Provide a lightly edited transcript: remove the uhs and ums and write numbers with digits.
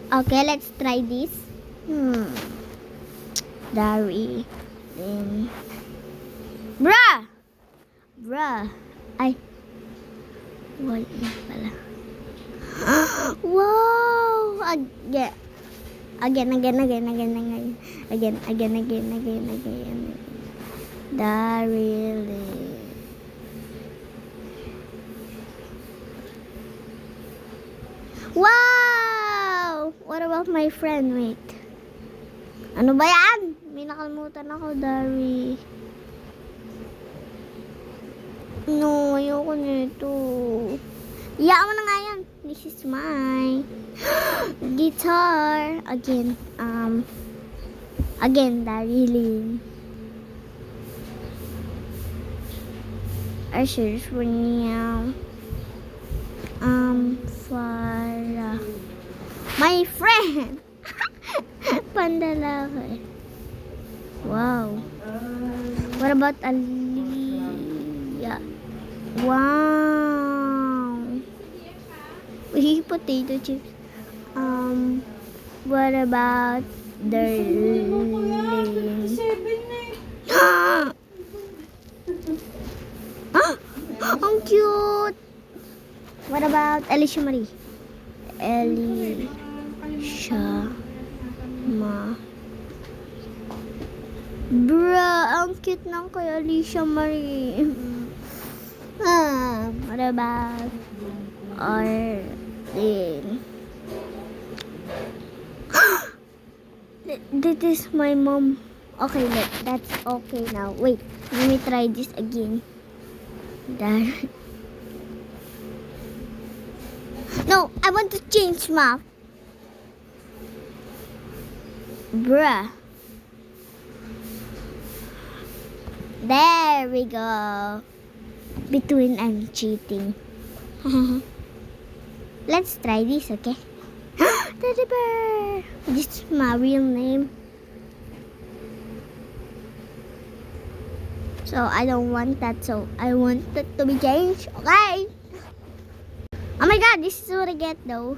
Okay, let's try this. Dari. Then. Bruh! Bruh. Ay. Wala na pala. Wow! Again. Again. Darryl. Wow! What about my friend? Wait. Ano ba yan? May nakalimutan ako, Dari. No, ayoko nito. Iyaan mo na nga yan. This is my guitar. Again, Daryl. I search for now. Para my friend. Pandalaki. Wow. What about Aliyah? Wow. We potato chips. What about Darlene? Ang cute. What about Alicia Marie? Bruh, ang cute ng kay Alicia Marie. What about Arlene? This is my mom. Okay, that's okay now. Wait, let me try this again. No, I want to change map. Bruh. There we go. Between I'm cheating. Let's try this, okay? Teddy bear. This is my real name. So I don't want that. So I want that to be changed. Okay. Oh my god, this is what I get though.